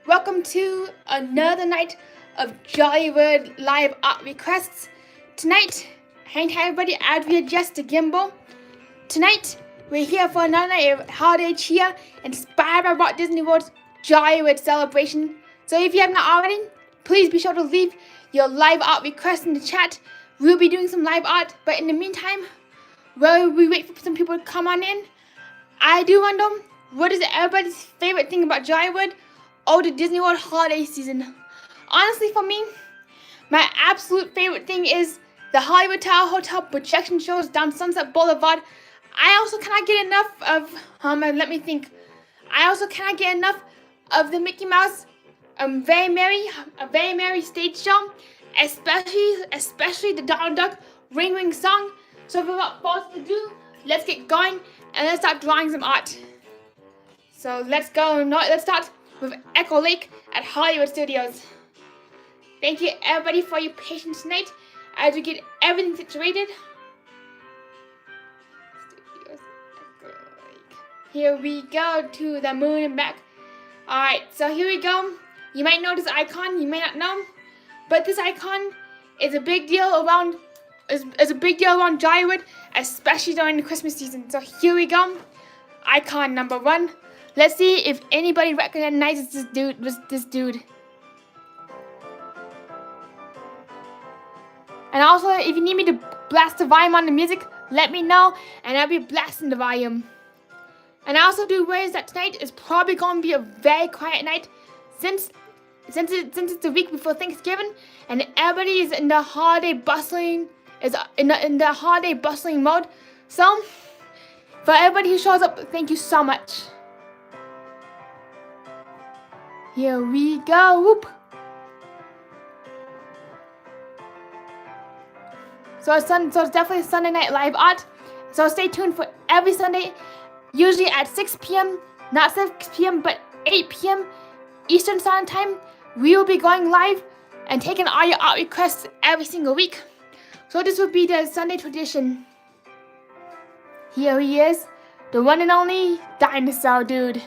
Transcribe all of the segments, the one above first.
Welcome to another night of Jollywood live art requests. Tonight, hang tight everybody as we adjust the gimbal. Tonight, we're here for another night of holiday cheer inspired by Walt Disney World's Jollywood celebration. So if you have not already, please be sure to leave your live art requests in the chat. We'll be doing some live art, but in the meantime, while we wait for some people to come on in, I do wonder, what is everybody's favorite thing about Jollywood or the Disney World holiday season? Honestly, for me, my absolute favorite thing is the Hollywood Tower Hotel projection shows down Sunset Boulevard. I also cannot get enough of, let me think. I also cannot get enough of the Mickey Mouse Very Merry stage show, especially the Donald Duck Ring Ring song. So without further ado, let's get going and let's start drawing some art. So let's go. Let's start with Echo Lake at Hollywood Studios. Thank you everybody for your patience tonight as we get everything situated. Studios, Echo Lake. Here we go to the moon and back. Alright, so here we go. You might know this icon, you may not know, but this icon is a big deal around Jollywood, especially during the Christmas season. So here we go. Icon number 1. Let's see if anybody recognizes this dude. And also, if you need me to blast the volume on the music, let me know, and I'll be blasting the volume. And I also do realize that tonight is probably going to be a very quiet night, since it's the week before Thanksgiving, and everybody is in the holiday bustling mode. So, for everybody who shows up, thank you so much. Here we go. Whoop. So it's definitely Sunday night live art. So stay tuned for every Sunday, usually at 6 p.m. Not 6 p.m. but 8 p.m. Eastern Standard Time. We will be going live and taking all your art requests every single week. So this will be the Sunday tradition. Here he is, the one and only dinosaur dude.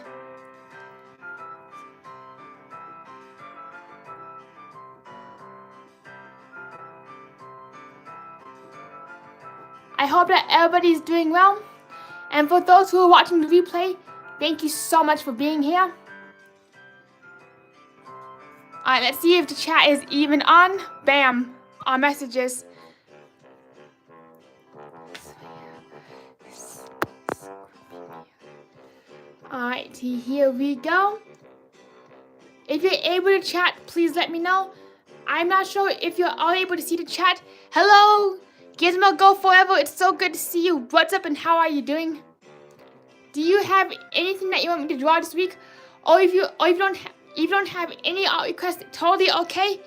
I hope that everybody's doing well. And for those who are watching the replay, thank you so much for being here. Alright, let's see if the chat is even on. Bam, our messages. Alright, here we go. If you're able to chat, please let me know. I'm not sure if you're all able to see the chat. Hello, Gizmo Go Forever. It's so good to see you. What's up and how are you doing? Do you have anything that you want me to draw this week? Or if you don't have any art requests, totally okay.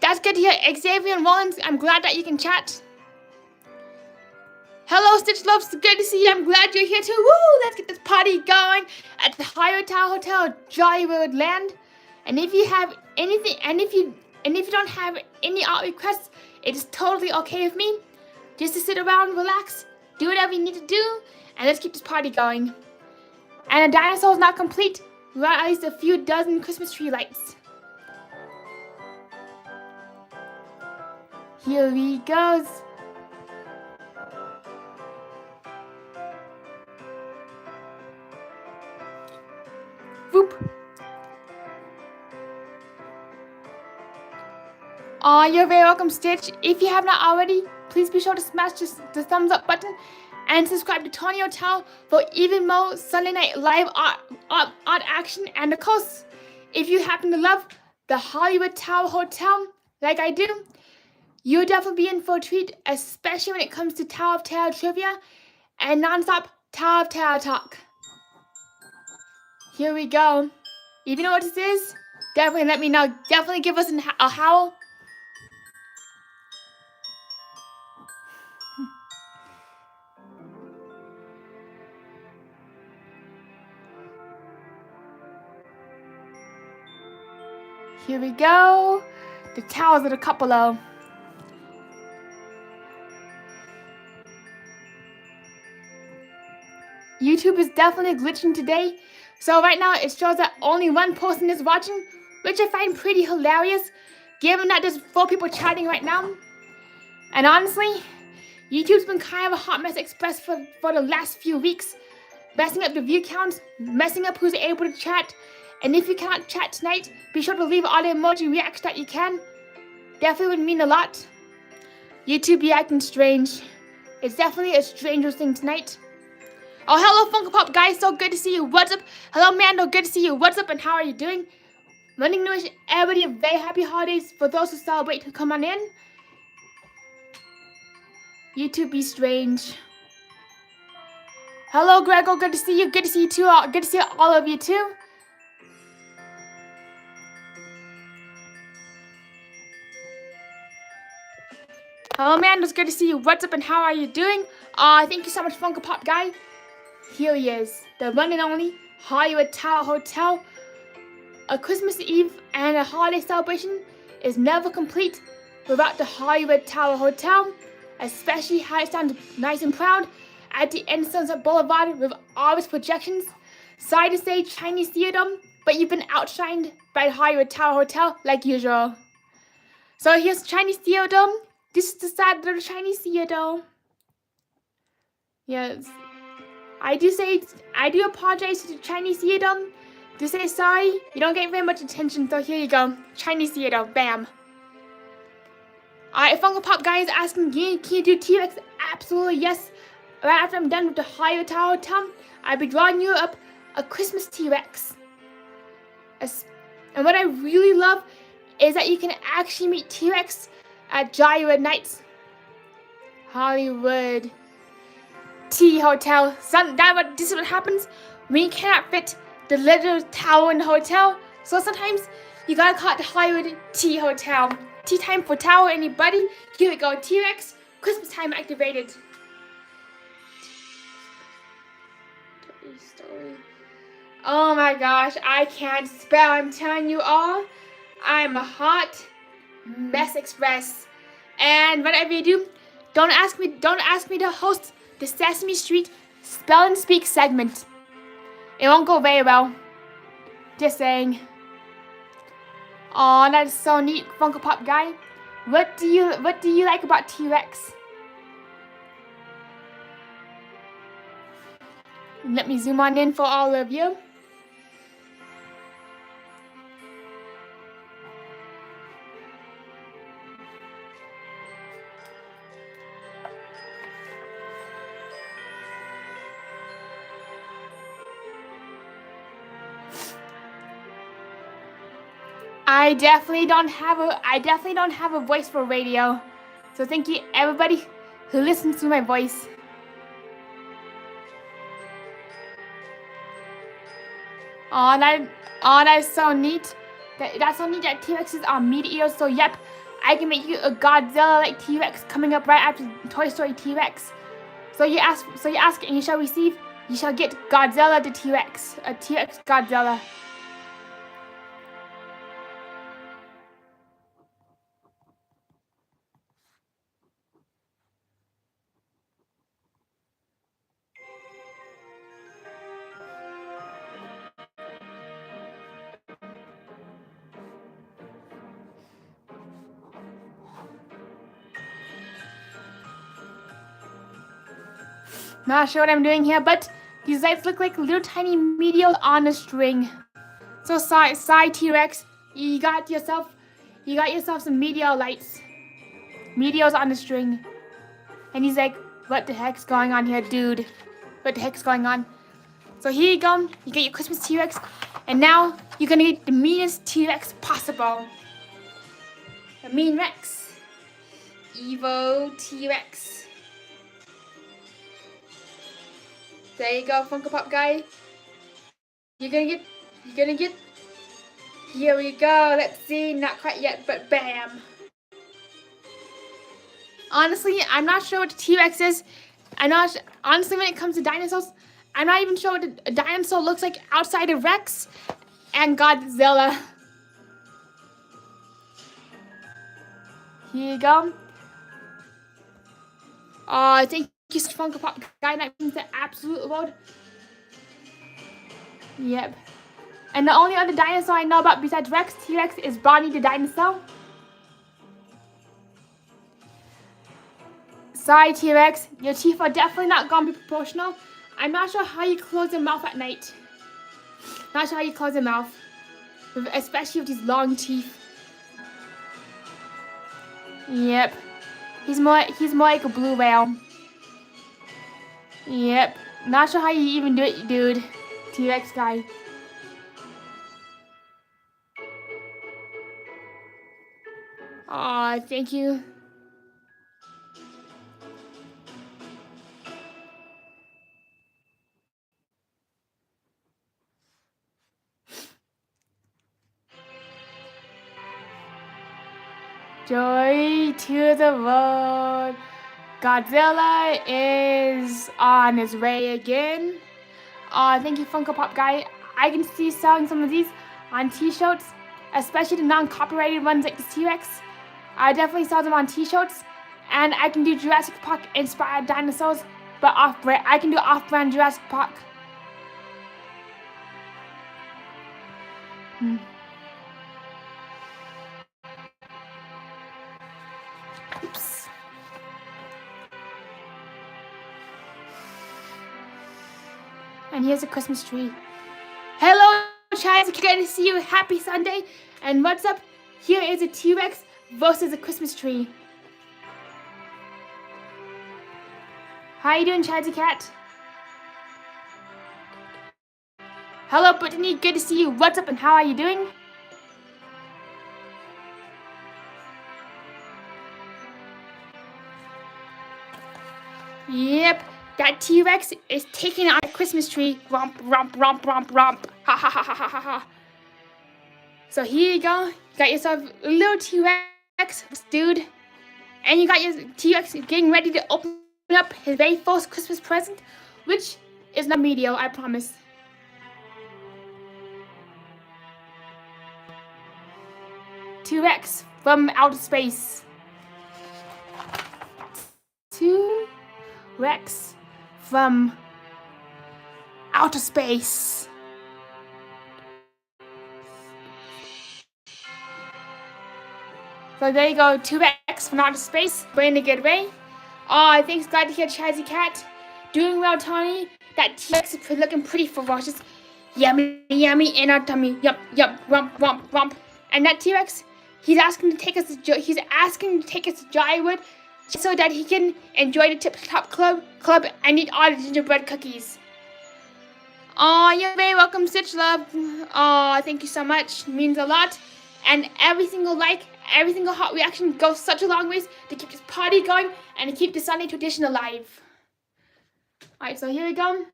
That's good to hear. Xavier and Rollins, I'm glad that you can chat. Hello, Stitch Loves. Good to see you. I'm glad you're here too. Woo! Let's get this party going at the Hollywood Tower Hotel, Jollywood Land. And if you have anything, and if you don't have any art requests, it is totally okay with me. Just to sit around, relax, do whatever you need to do, and let's keep this party going. And the dinosaur is not complete without at least a few dozen Christmas tree lights. Here he goes. Whoop. Aw, you're very welcome, Stitch. If you have not already, please be sure to smash the thumbs up button and subscribe to Tony Hotel for even more Sunday night live art action. And of course, if you happen to love the Hollywood Tower Hotel like I do, you'll definitely be in for a treat, especially when it comes to Tower of Terror trivia and non-stop Tower of Terror talk. Here we go. If you know what this is, definitely let me know. Definitely give us a howl. Here we go. The towers of the cupola. YouTube is definitely glitching today. So right now it shows that only one person is watching, which I find pretty hilarious, given that there's 4 people chatting right now. And honestly, YouTube's been kind of a hot mess express for the last few weeks, messing up the view counts, messing up who's able to chat. And if you cannot chat tonight, be sure to leave all the emoji reacts that you can. Definitely would mean a lot. YouTube be acting strange. It's definitely a stranger thing tonight. Oh, hello Funko Pop guys, so good to see you. What's up? Hello Mando, good to see you. What's up and how are you doing? Wanting to wish everybody a very happy holidays for those who celebrate to come on in. YouTube be strange. Hello Grego, good to see you. Good to see you too. Good to see all of you too. Hello man, it's good to see you. What's up and how are you doing? Thank you so much Funko Pop guy. Here he is, the one and only Hollywood Tower Hotel. A Christmas Eve and a holiday celebration is never complete without the Hollywood Tower Hotel, especially how it stands nice and proud at the end of Sunset Boulevard with all its projections. Sorry to say Chinese theater, but you've been outshined by the Hollywood Tower Hotel like usual. So here's Chinese theater. This is the side of the Chinese theater. Yes. I do apologize to the Chinese theater. To say sorry, you don't get very much attention, so here you go. Chinese theater, bam. Alright, Funko Pop guy is asking, can you do T-Rex? Absolutely, yes. Right after I'm done with the Hollywood Tower Hotel, I'll be drawing you up a Christmas T-Rex. And what I really love is that you can actually meet T-Rex at Jollywood nights. Hollywood T Hotel. This is what happens when you cannot fit the little tower in the hotel. So sometimes you gotta call it the Hollywood T Hotel. Tea time for tower, anybody? Here we go, T-Rex. Christmas time activated. Oh my gosh, I can't spell. I'm telling you all, I'm a hot mess express. And whatever you do, don't ask me to host the Sesame Street Spell and Speak segment. It won't go very well. Just saying. Oh, that is so neat, Funko Pop guy. What do you like about T-Rex? Let me zoom on in for all of you. I definitely don't have a voice for radio. So thank you everybody who listens to my voice. Oh, that is so neat. That's so neat that T-Rexes are meat-eaters. So yep, I can make you a Godzilla-like T-Rex coming up right after Toy Story T-Rex. So you ask and you shall receive. You shall get Godzilla the T-Rex, a T-Rex Godzilla. Not sure what I'm doing here, but these lights look like little tiny meteors on a string. So side T-Rex, you got yourself some meteor lights. Meteors on a string. And he's like, what the heck's going on here, dude? What the heck's going on? So here you go, you get your Christmas T-Rex, and now you're gonna get the meanest T-Rex possible. The Mean Rex. Evo T-Rex. There you go, Funko Pop guy. You're gonna get, here we go, let's see, not quite yet, but bam. Honestly, I'm not sure what the T-Rex is. Honestly, when it comes to dinosaurs, I'm not even sure what a dinosaur looks like outside of Rex and Godzilla. Here you go. I think he's Funko Pop guy that means the absolute world. Yep. And the only other dinosaur I know about besides Rex, T-Rex, is Bonnie the dinosaur. Sorry, T-Rex, your teeth are definitely not gonna be proportional. I'm not sure how you close your mouth at night. Not sure how you close your mouth, especially with these long teeth. Yep, he's more like a blue whale. Yep, not sure how you even do it, dude. T-Rex guy. Aw, thank you. Joy to the world. Godzilla is on his way again. Thank you, Funko Pop guy. I can see selling some of these on t-shirts, especially the non-copyrighted ones like the T-Rex. I definitely sell them on t-shirts, and I can do Jurassic Park inspired dinosaurs, but off-brand. I can do off-brand Jurassic Park. Oops. And here's a Christmas tree. Hello, Chaz. It's good to see you. Happy Sunday. And what's up? Here is a T-Rex versus a Christmas tree. How you doing, Chazzy Cat? Hello, Brittany. Good to see you. What's up and how are you doing? Yep, that T-Rex is taking out a Christmas tree. Romp, romp, romp, romp, romp. Ha ha ha ha ha ha. So here you go. You got yourself a little T-Rex, dude. And you got your T-Rex getting ready to open up his very first Christmas present, which is not medial, I promise. T-Rex from outer space. T-Rex from outer space. So there you go, T-Rex from outer space, bringing a good way. Thanks, glad to hear Chazzy Cat. Doing well, Tony. That T-Rex is looking pretty ferocious. Yummy, yummy in our tummy. Yup, yup, rump, rump, rump. And that T-Rex, he's asking to take us to Jollywood so that he can enjoy the Tip Top Club and eat all the gingerbread cookies. You're very welcome, Stitch Love. Thank you so much. It means a lot. And every single like, every single hot reaction goes such a long ways to keep this party going and to keep the Sunday tradition alive. Alright, so here we go.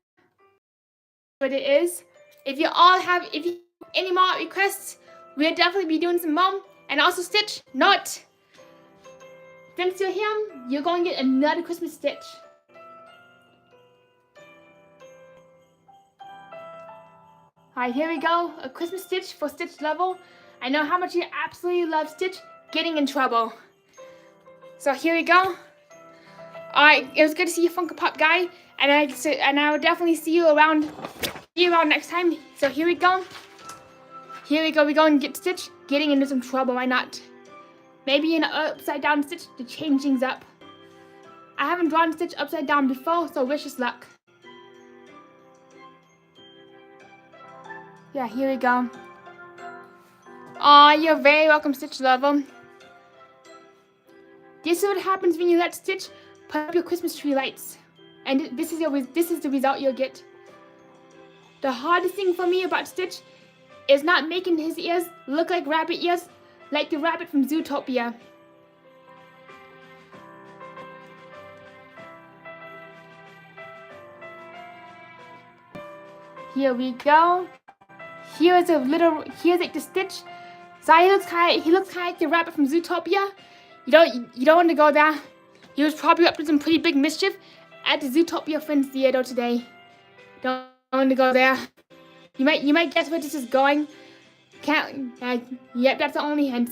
What it is. If you have any more requests, we'll definitely be doing some more. And also, Stitch, note, since you're here, you're going to get another Christmas Stitch. Alright, here we go. A Christmas Stitch for Stitch Level. I know how much you absolutely love Stitch getting in trouble. So here we go. Alright, it was good to see you, Funko Pop guy. And I will definitely see you around next time. So here we go. Here we go. We go and get Stitch getting into some trouble. Why not? Maybe an upside down Stitch to change things up. I haven't drawn Stitch upside down before, so wish us luck. Yeah, here we go. You're very welcome, Stitch Lover. This is what happens when you let Stitch put up your Christmas tree lights. And this is the result you'll get. The hardest thing for me about Stitch is not making his ears look like rabbit ears, like the rabbit from Zootopia. Here we go. Here's like the Stitch. So he looks kind of like the rabbit from Zootopia. You don't want to go there. He was probably up to some pretty big mischief at the Zootopia Friends Theater today. Don't want to go there. You might guess where this is going. Yep, that's the only hint.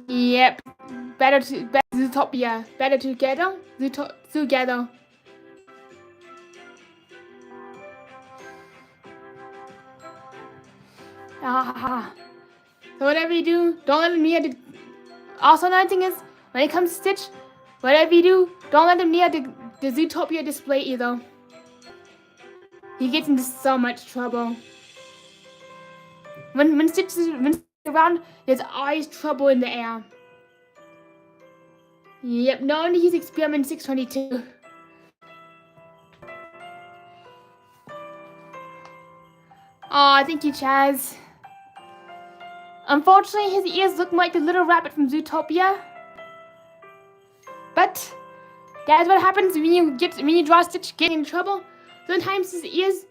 Yep. Better Zootopia. Better together. Together. So whatever you do, don't let him near the... Also, another thing is, when it comes to Stitch, whatever you do, don't let him near the Zootopia display either. He gets into so much trouble. When Stitch is around, there's always trouble in the air. Yep, no wonder he's Experiment 622. Aw, thank you, Chaz. Unfortunately, his ears look like the little rabbit from Zootopia. But that's what happens when you draw Stitch getting in trouble. Sometimes his ears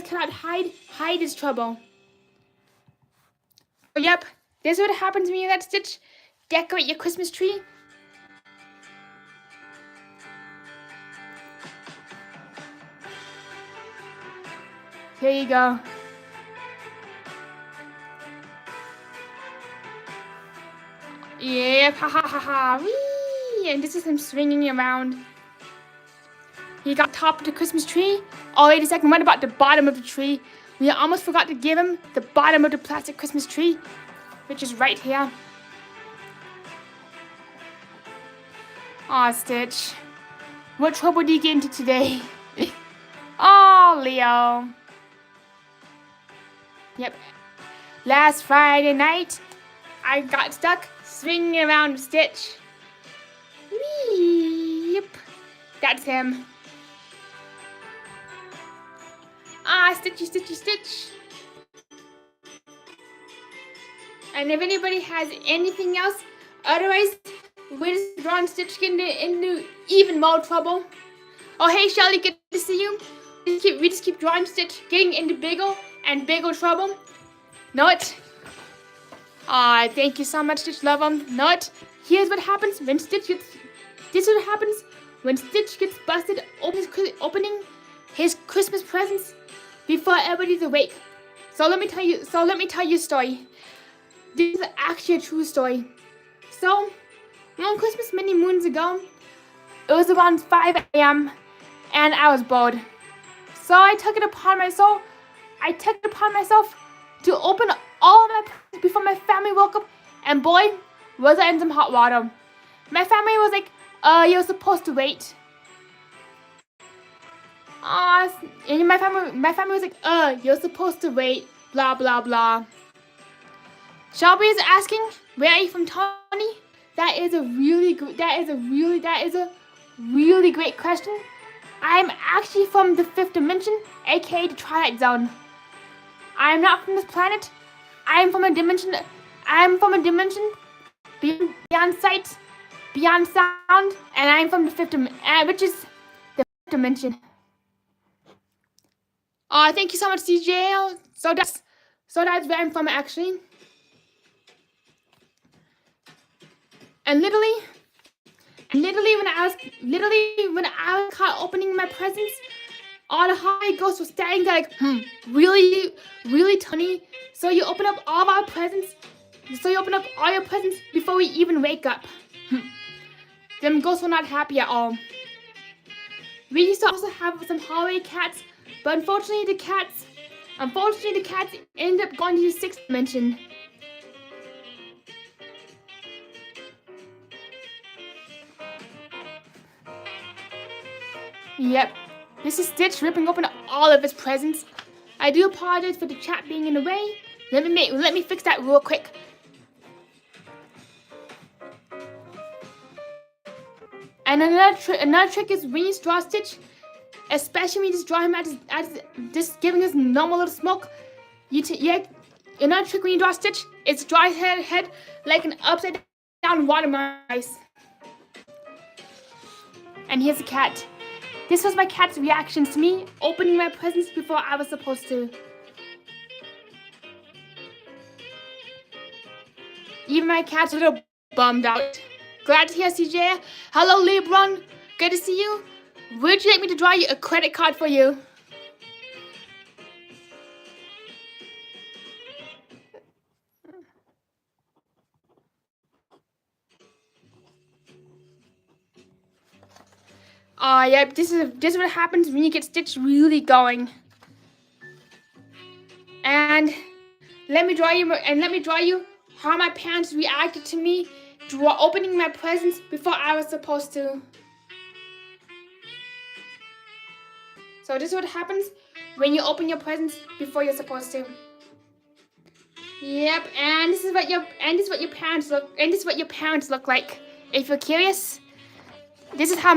cannot hide his trouble. So yep, this is what happens when you let Stitch decorate your Christmas tree. Here you go. Yep, ha ha ha ha, wee! And this is him swinging around. He got top of the Christmas tree. Oh, wait a second, what about the bottom of the tree? We almost forgot to give him the bottom of the plastic Christmas tree, which is right here. Aw, Stitch. What trouble do you get into today? Oh, Leo. Yep. Last Friday night, I got stuck swinging around Stitch. Whee! Yep. That's him. Ah, Stitchy, Stitchy, Stitch. And if anybody has anything else, otherwise, we're just drawing Stitch into even more trouble. Oh, hey, Shelly, good to see you. We just keep drawing Stitch getting into bigger and bigger trouble. Know it? Ah, thank you so much, Stitch. Love him. Know it? Here's what happens when Stitch gets... This is what happens when Stitch gets busted opening his Christmas presents before everybody's awake. So let me tell you a story. This is actually a true story. So, one Christmas many moons ago, it was around 5 a.m. and I was bored. So I took it upon myself to open all of my presents before my family woke up, and boy, was I in some hot water. My family was like, you're supposed to wait. And my family was like, you're supposed to wait, blah blah blah. Shelby is asking, where are you from, Tony? That is a really great question. I'm actually from the 5th dimension, aka the Twilight Zone. I am not from this planet. I am from a dimension beyond sight, beyond sound, and I am from the 5th dimension, which is the 5th dimension. Thank you so much, CJ. So that's where I'm from, actually. And literally when I was caught opening my presents, all the high ghosts were staring there like, really, Tony? So you open up all our presents? So you open up all your presents before we even wake up? Them ghosts were not happy at all. We used to also have some hallway cats, but unfortunately the cats ended up going to the 6th dimension. Yep, this is Stitch ripping open all of his presents. I do apologize for the chat being in the way. Let me fix that real quick. And another trick is when you draw Stitch, especially when you just draw him as just giving us normal little smoke. Another trick when you draw Stitch is draw his head like an upside down watermelon ice. And here's a cat. This was my cat's reaction to me opening my presents before I was supposed to. Even my cat's a little bummed out. Glad to hear, CJ. Hello, Lebron. Good to see you. Would you like me to draw you a credit card for you? Yeah, this is what happens when you get Stitch really going. And let me draw you how my parents reacted to me opening my presents before I was supposed to. So this is what happens when you open your presents before you're supposed to. Yep, and this is what your parents look like. If you're curious, this is how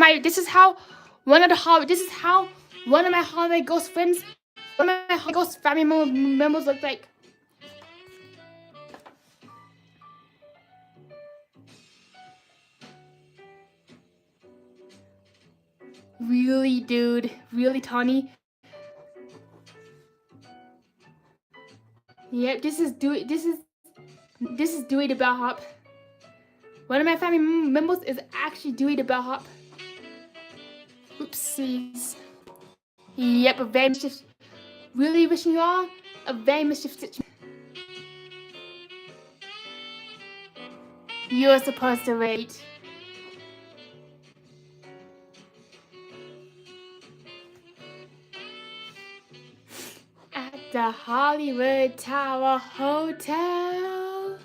one of my holiday ghost friends, one of my ghost family members look like. Really, dude? Really, Tawny? Yep, this is Dewey the bellhop. One of my family members is actually Dewey the bellhop. Oopsies. Yep, a very mischief. Really wishing you all a very mischief stitch. You're supposed to wait. At the Hollywood Tower Hotel.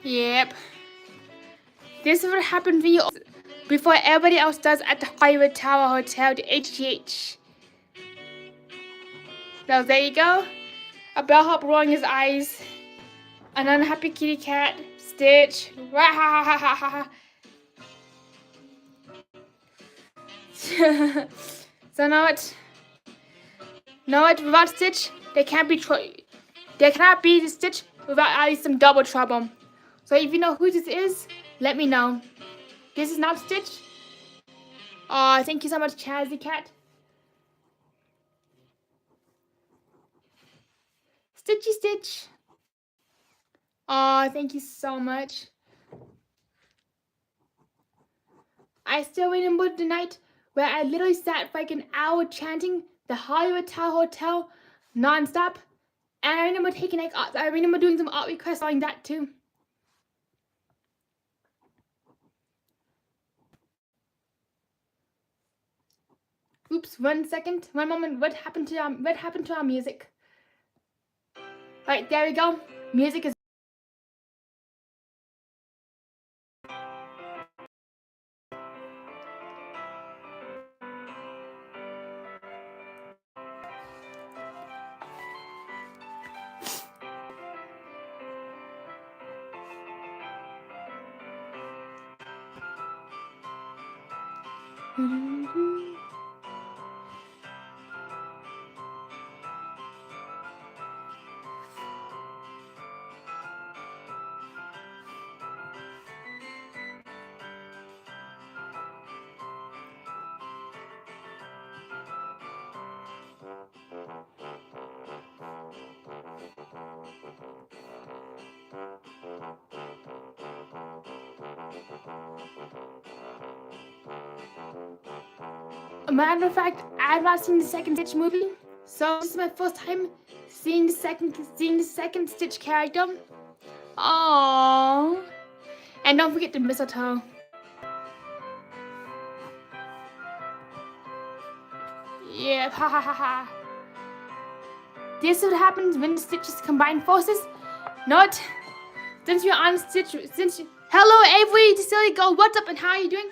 Yep. This is what happens when you before everybody else does at the Hollywood Tower Hotel, the HGH. So there you go. A bellhop rolling his eyes. An unhappy kitty cat. Stitch. So now what? Without Stitch, there cannot be Stitch without at least some double trouble. So if you know who this is, let me know. This is not Stitch. Oh, thank you so much, Chazzy Cat. Stitchy Stitch. Oh, thank you so much. I still remember the night where I literally sat for like an hour chanting the Hollywood Tower Hotel non-stop. And I remember doing some art requests like that too. Oops, 1 second, 1 moment. What happened to our music? Right, there we go. Music is a matter of fact, I've not seen the second Stitch movie, so this is my first time seeing the second Stitch character. Aww. And don't forget the mistletoe. Yeah, ha ha ha ha. This is what happens when the Stitches combine forces. Not since you're on Stitch. Hello, Avery, the silly girl. What's up and how are you doing?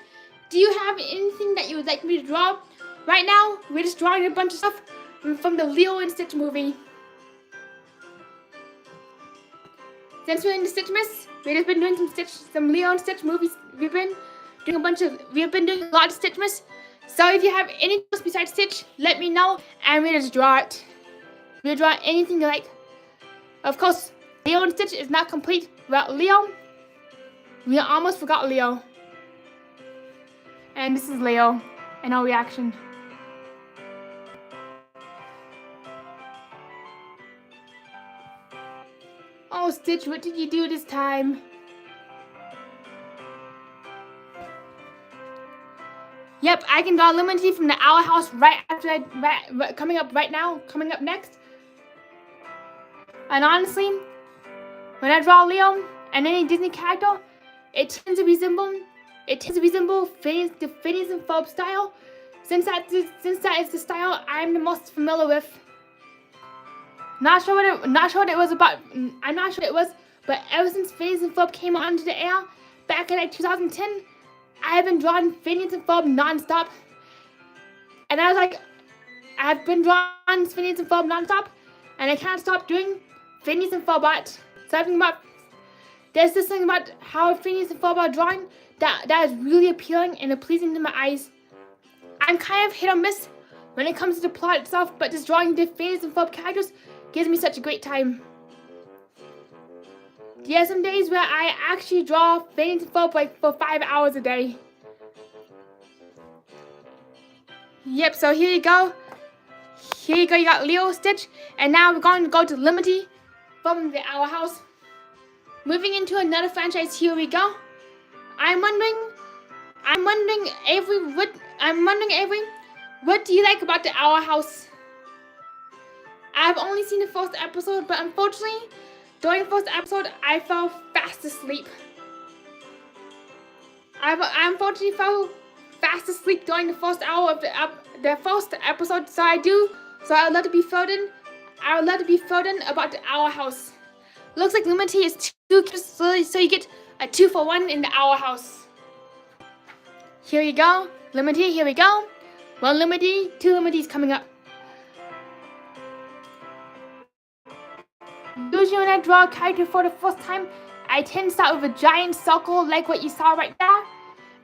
Do you have anything that you would like me to draw? Right now, we're just drawing a bunch of stuff from the Leo and Stitch movie. Since we're in the Stitchmas, we've just been doing some Leo and Stitch movies. We've been doing a lot of Stitchmas. So if you have anything else besides Stitch, let me know and we'll just draw it. We'll draw anything you like. Of course, Leo and Stitch is not complete without Leo. We almost forgot Leo. And this is Leo and our reaction. Oh, Stitch, what did you do this time? Yep, I can draw Luminity from the Owl House right after coming up next. And honestly, when I draw Leo and any Disney character, it tends to resemble It is reasonable the Phineas and Ferb style, since that is the style I'm the most familiar with. Not sure what it was about. I'm not sure what it was, but ever since Phineas and Ferb came onto the air back in like 2010, I've been drawing Phineas and Ferb non-stop. And I was like, I've been drawing Phineas and Ferb non-stop, and I can't stop doing Phineas and Ferb art. There's this thing about how Phineas and Ferb are drawing that is really appealing and pleasing to my eyes. I'm kind of hit or miss when it comes to the plot itself, but just drawing the Phineas and Ferb characters gives me such a great time. There are some days where I actually draw Phineas and Ferb like for 5 hours a day. Yep, so here you go. You got Leo, Stitch, and now we're going to go to Liberty from the Owl House. Moving into another franchise, here we go. I'm wondering, Avery, what do you like about the Owl House? I've only seen the first episode, but unfortunately, during the first episode, I fell fast asleep. I unfortunately fell fast asleep during the first hour of the first episode, so I'd love to be filled in. I would love to be filled in about the Owl House. Looks like Liberty is 2, so you get a 2-for-1 in the Owl House. Here you go, Liberty. Here we go. One Liberty, 2 Liberties coming up. Usually when I draw a character for the first time, I tend to start with a giant circle like what you saw right there.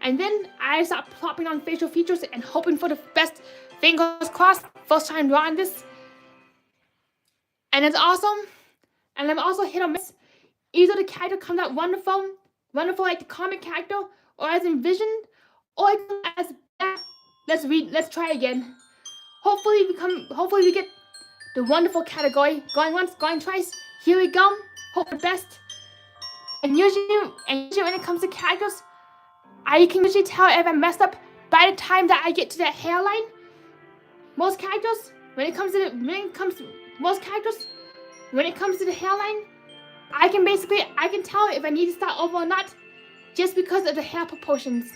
And then I start plopping on facial features and hoping for the best. Fingers crossed, first time drawing this. And it's awesome. And I'm also hit or miss. Either the character comes out wonderful like the comic character, or as envisioned, or as let's try again. Hopefully we get the wonderful category. Going once, going twice. Here we go. Hope for the best. And usually when it comes to characters, I can usually tell if I messed up by the time that I get to the hairline. Most characters, when it comes to the hairline, I can tell if I need to start over or not, just because of the hair proportions.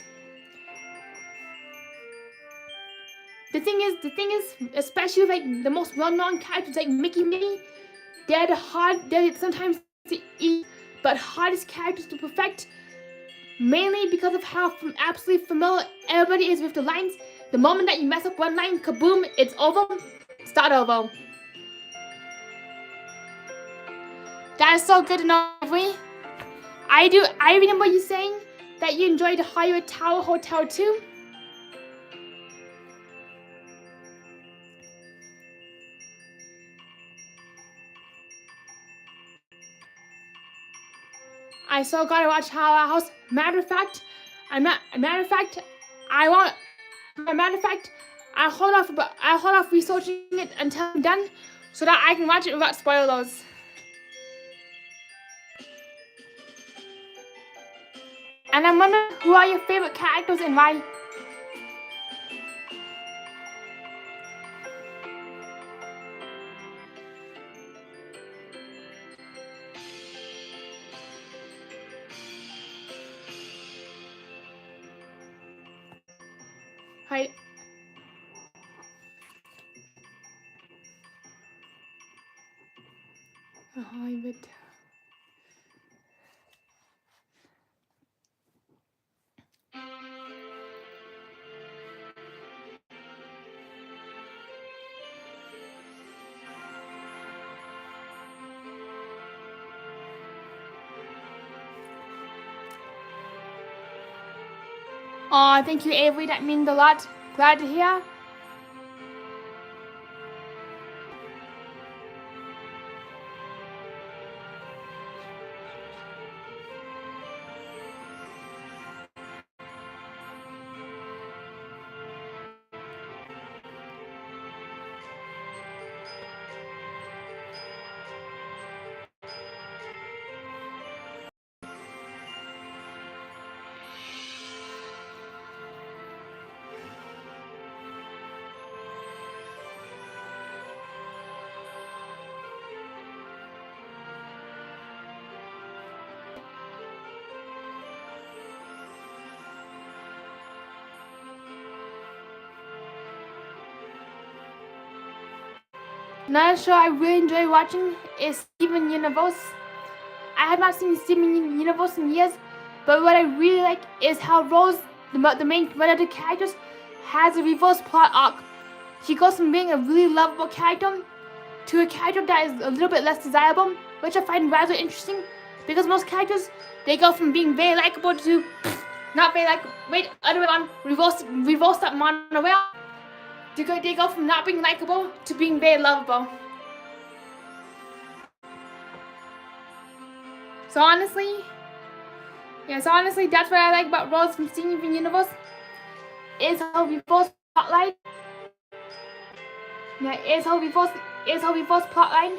The thing is, especially like the most well-known characters like Mickey, Minnie, they're sometimes the easy but hardest characters to perfect, mainly because of how absolutely familiar everybody is with the lines. The moment that you mess up one line, kaboom, it's over. Start over. That is so good to know, Avery. I remember you saying that you enjoyed the Hollywood Tower Hotel too. I so gotta watch Owl House. Matter of fact, I'll hold off researching it until I'm done, so that I can watch it without spoilers. And I'm wondering, who are your favorite characters and why? Hi. Hollywood. Aw, thank you, Avery. That means a lot. Glad to hear. Another show I really enjoy watching is Steven Universe. I have not seen Steven Universe in years, but what I really like is how Rose, the main one of the characters, has a reverse plot arc. She goes from being a really lovable character to a character that is a little bit less desirable, which I find rather interesting, because most characters, they go from being very likable to not very likable. Wait, other way on, reverse that monorail. They go from not being likable to being very lovable. So honestly, that's what I like about Rose from Steven Universe, is her reverse plotline. Is her reverse plotline.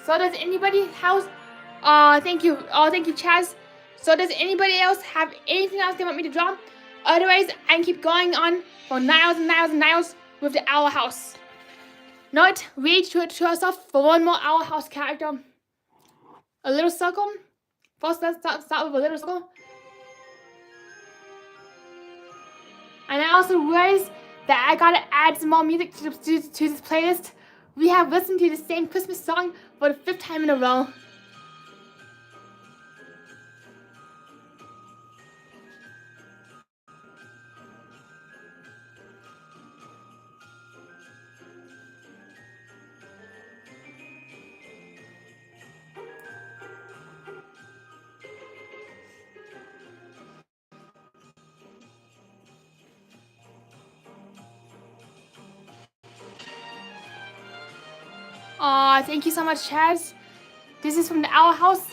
So does anybody else? Thank you, Chaz. So does anybody else have anything else they want me to draw? Otherwise, I can keep going on for miles and miles and miles with the Owl House. Not reach to ourselves for one more Owl House character. A little circle. First, let's start with a little circle. And I also realized that I gotta add some more music to this playlist. We have listened to the same Christmas song for the 5th time in a row. Thank you so much, Chaz. This is from the Owl House.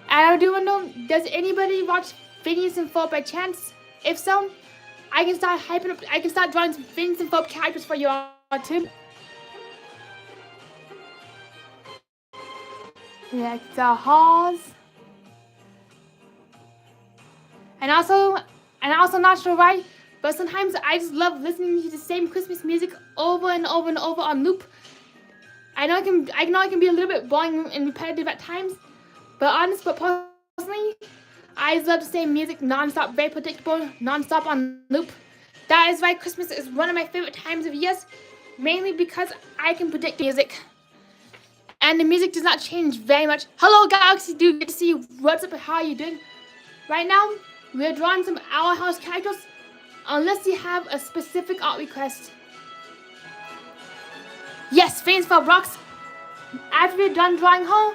And I do want to know, does anybody watch Phineas and Ferb by chance? If so, I can start hyping up. I can start drawing some Phineas and Ferb characters for you all too. Like the halls. And also not sure why, but sometimes I just love listening to the same Christmas music over and over and over on loop. I know it can be a little bit boring and repetitive at times, but personally, I just love the same music non-stop, very predictable, non-stop on loop. That is why Christmas is one of my favorite times of years, mainly because I can predict music. And the music does not change very much. Hello Galaxy Dude, good to see you. What's up, how are you doing? Right now, we're drawing some Owl House characters, unless you have a specific art request. Yes, Phineas and Ferb rocks. After we're done drawing her,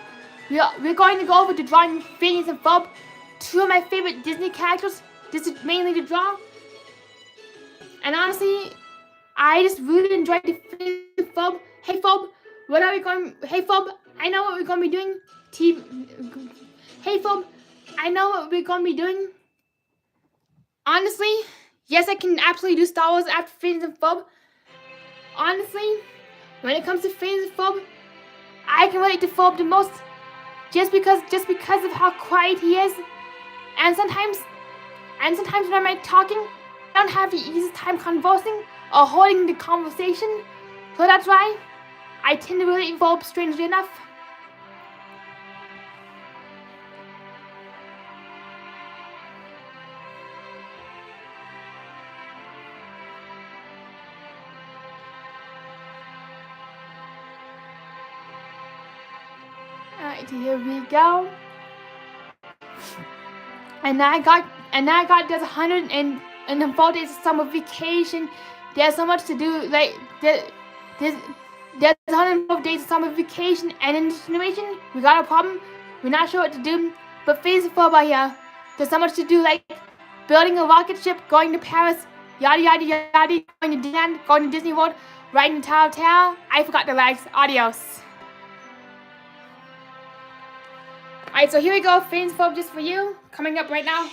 we're going to go over to drawing Phineas and Ferb, 2 of my favorite Disney characters. This is mainly to draw. And honestly, I just really enjoyed the Phineas and Ferb. Hey Ferb, Hey Ferb, I know what we're going to be doing. Hey Ferb, I know what we're going to be doing. Honestly, yes, I can absolutely do Star Wars after Phineas and Ferb. Honestly, when it comes to Phineas and Ferb, I can relate to Ferb the most, just because of how quiet he is, and sometimes when I'm talking, I don't have the easiest time conversing or holding the conversation, so that's why I tend to relate to Ferb, strangely enough. Alright, here we go. And now I got there's 104 days of summer vacation. There's so much to do. Like there's 104 days of summer vacation, and in this animation, we got a problem. We're not sure what to do. But Phineas and Ferb are here. There's so much to do, like building a rocket ship, going to Paris, yada yada yada, going to Disneyland, going to Disney World, riding the Tower of Terror. I forgot the legs. Adios. Alright, so here we go, Phineas and Ferb just for you, coming up right now.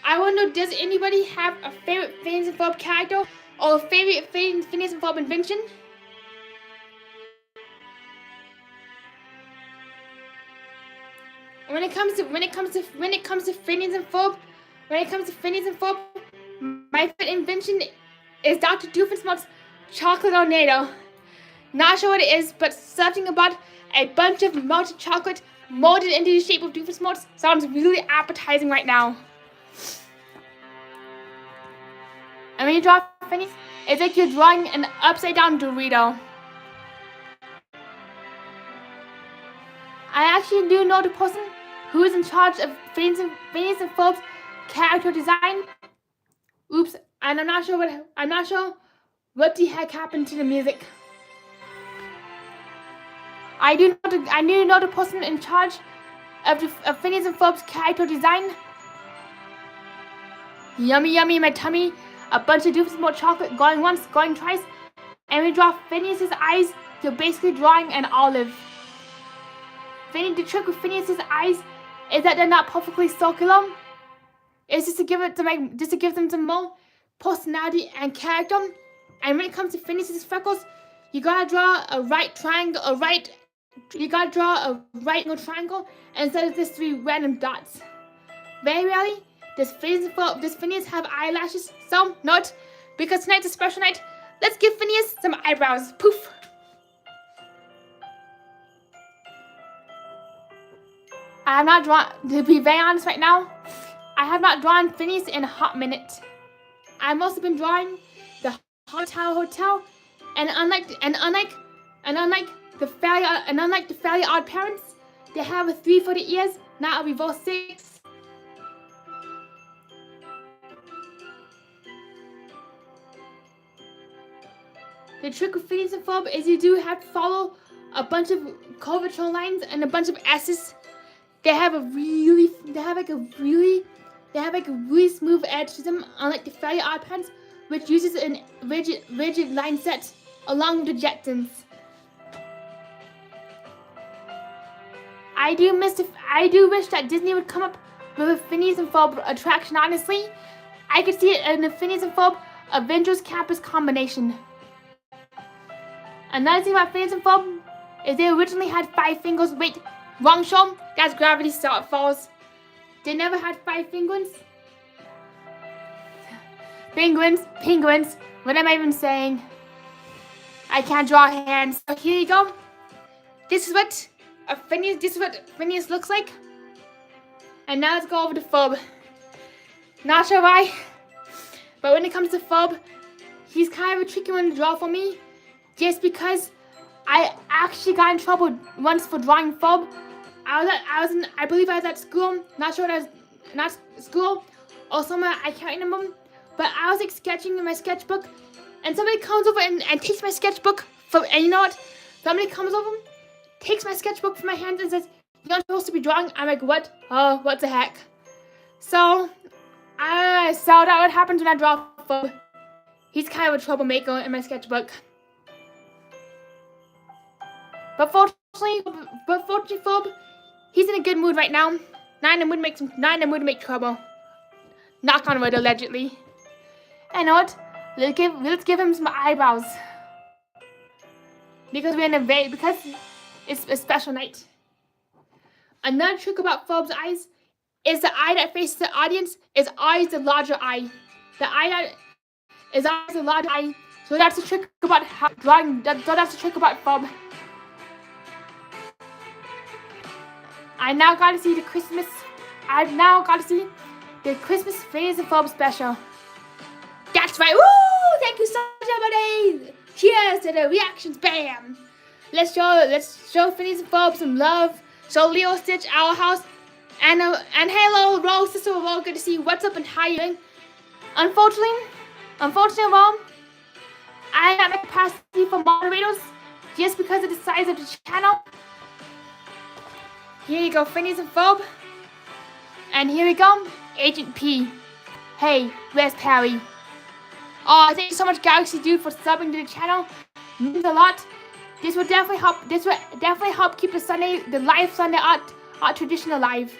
I want to know, does anybody have a favorite Phineas and Ferb character or a favorite Phineas and Ferb invention? When it comes to Phineas and Ferb, my favorite invention is Dr. Doofenshmirtz's chocolate tornado. Not sure what it is, but something about a bunch of melted chocolate molded into the shape of Doofenshmirtz sounds really appetizing right now. And when you draw Phineas, it's like you're drawing an upside down Dorito. actually do know the person who is in charge of Phineas and Ferb's character design. Oops, and I'm not sure what the heck happened to the music. I do know the person in charge of Phineas and Ferb's character design. Yummy, yummy in my tummy. A bunch of doofus more chocolate going once, going twice. And we draw Phineas's eyes to basically drawing an olive. The trick with Phineas's eyes is that they're not perfectly circular. It's just to give them some more personality and character. And when it comes to Phineas's freckles, you gotta draw a right triangle, angle triangle instead of just 3 random dots. Very rarely does Phineas have eyelashes, so not because tonight's a special night. Let's give Phineas some eyebrows. Poof. I have not drawn, to be very honest right now, I have not drawn Phineas in a hot minute. I've mostly been drawing the hotel, and unlike the Fairly Odd Parents, they have a 3 for the ears, not a reverse 6. The trick with Phineas and Ferb is you do have to follow a bunch of curvature lines and a bunch of S's. They have a really smooth edge to them, unlike the Fairly Odd Parents, which uses a rigid line set along with the Jetsons. I do wish that Disney would come up with a Phineas and Ferb attraction. Honestly, I could see it in the Phineas and Ferb Avengers Campus combination. Another thing about Phineas and Ferb is they originally had 5 fingers. Wait, wrong show. That's Gravity Falls. They never had 5 penguins. Penguins. What am I even saying? I can't draw hands. So here you go. This is what Phineas looks like. And now let's go over to Ferb. Not sure why, but when it comes to Ferb, he's kind of a tricky one to draw for me. Just because I actually got in trouble once for drawing Ferb. I believe I was at school. Not sure what not school or somewhere. I can't remember. But I was like sketching in my sketchbook, and somebody comes over and takes my sketchbook and you know what? Somebody comes over, takes my sketchbook from my hands and says, "You're not supposed to be drawing." I'm like, "What? Oh, what the heck?" So I saw that what happens when I draw Ferb. He's kind of a troublemaker in my sketchbook. But fortunately, Ferb, he's in a good mood right now. Not in the mood to make trouble. Knock on wood, allegedly. And know what? Let's give him some eyebrows. Because it's a special night. Another trick about Ferb's eyes is the eye that faces the audience is always the larger eye. The eye that is always the larger eye. So that's the trick about drawing. So that's the trick about Ferb. I've now got to see the Christmas Phineas and Ferb special. That's right. Woo! Thank you so much, everybody. Cheers to the reactions. Bam. Let's show Phineas and Ferb some love. Show Leo, Stitch, Our House, and hello, Rose, Sister Rose. Good to see you. What's up and how you doing? Unfortunately, Mom, I am at capacity for moderators just because of the size of the channel. Here you go, Phineas and Ferb. And here we go, Agent P. Hey, where's Perry? Oh, thank you so much, Galaxy Dude, for subbing to the channel. Means a lot. This will definitely help keep the live Sunday art tradition alive.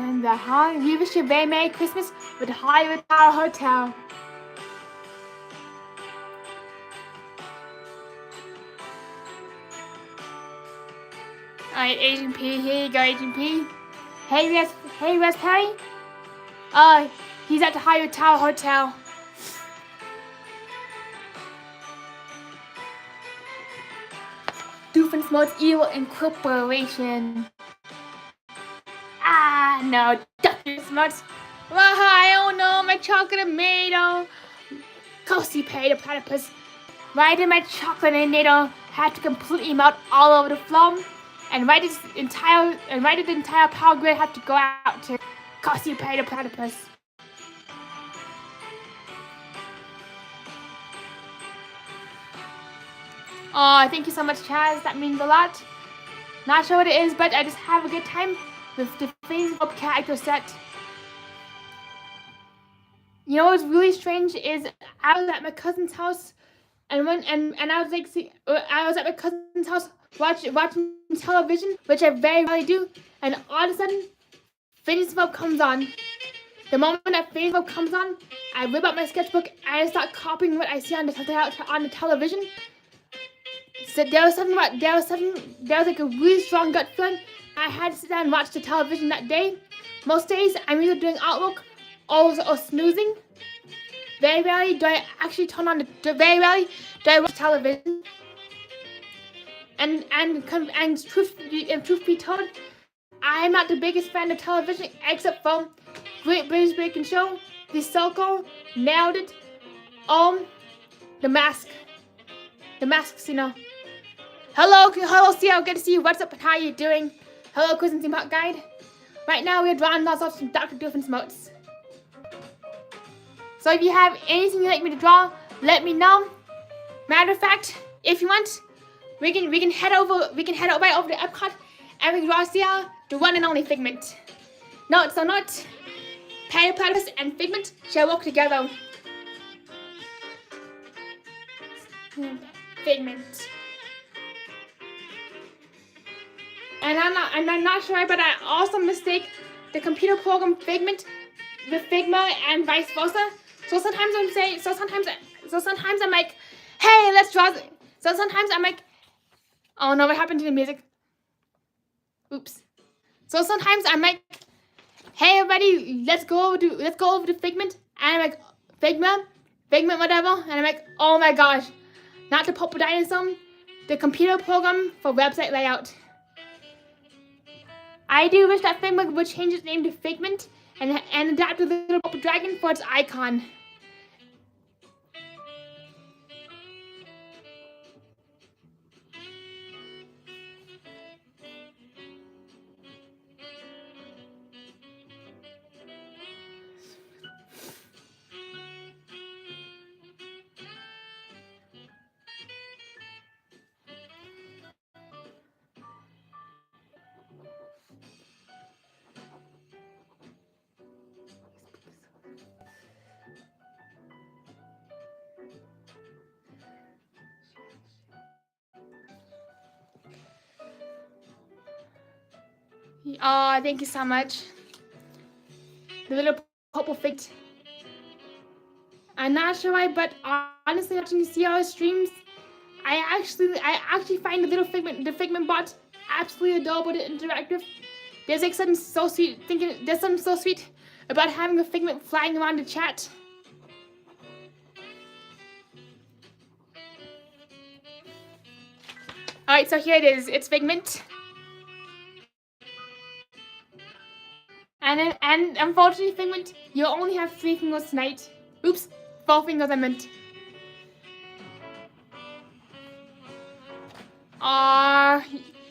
And we wish you a very Merry Christmas with Hollywood Tower Hotel. Alright, Agent P, here you go, Agent P. Hey, where's Perry? He's at the Hollywood Tower Hotel. Doofenshmirtz Evil Incorporation. Ah, no, Doofenshmirtz. Well, I don't know, my chocolate tomato. Constipated platypus. Right in my chocolate tornado had to completely melt all over the floor. And right as the entire power grid had to go out to constipated platypus. Oh, thank you so much, Chaz. That means a lot. Not sure what it is, but I just have a good time with the Facebook character set. You know what's really strange is I was at my cousin's house, and I was like, I was at my cousin's house watching television, which I very rarely do, and all of a sudden, Facebook comes on. The moment that Facebook comes on, I whip out my sketchbook and I start copying what I see on the television. So there was like a really strong gut feeling. I had to sit down and watch the television that day. Most days I'm either doing artwork or snoozing. Very rarely do I actually turn on very rarely do I watch television. And truth be told, I'm not the biggest fan of television except for Great British Baking Show, The Circle, Nailed It, The Mask. The Masks, you know. Hello, CEO, good to see you. What's up and how you doing? Hello, Quiz and Team Hot Guide. Right now we're drawing ourselves from Dr. Doofenshmirtz. So if you have anything you'd like me to draw, let me know. Matter of fact, if you want, we can head right over to Epcot and we can draw the one and only Figment. No, so not Platypus and Figment shall work together. Figment. And I'm not sure, but I also mistake the computer program Figment with Figma and vice versa. So sometimes I'm like, hey, let's draw. So sometimes I'm like, oh no, what happened to the music? Oops. So sometimes I'm like, hey everybody, let's go over to Figment, and I'm like, Figment, whatever, and I'm like, oh my gosh, not the Purple Dinosaur, the computer program for website layout. I do wish that Figma would change its name to Figment and adapt the little purple dragon for its icon. Oh, thank you so much. The little purple fig. I'm not sure why, but honestly, watching CR streams, I actually find the Figment bot absolutely adorable and interactive. There's like something so sweet. There's something so sweet about having a Figment flying around the chat. All right, so here it is. It's Figment. And unfortunately, Figment, you only have 3 fingers tonight. Oops, 4 fingers I meant.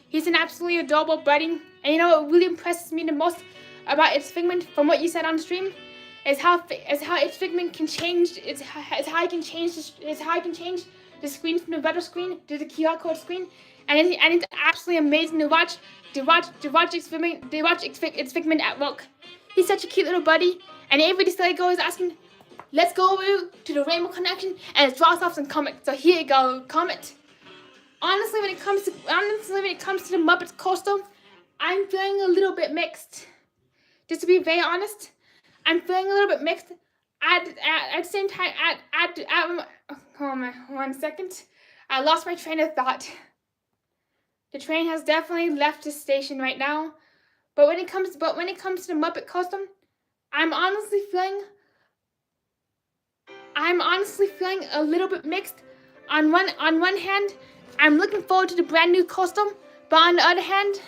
He's an absolutely adorable buddy. And you know what really impresses me the most about its Figment, from what you said on stream, is how its Figment can change. Is how I can change the screen from the weather screen to the QR code screen, and it's absolutely amazing to watch. To watch its Figment at work. He's such a cute little buddy, and every display goes asking, let's go over to the Rainbow Connection and let's draw off some comics. So here you go, comet. Honestly, when it comes to the Muppets coaster, I'm feeling a little bit mixed. Just to be very honest, I'm feeling a little bit mixed. At the same time, oh my, 1 second, I lost my train of thought. The train has definitely left the station right now, but when it comes to the Muppet costume, I'm honestly feeling a little bit mixed. On one hand, I'm looking forward to the brand new costume, but on the other hand,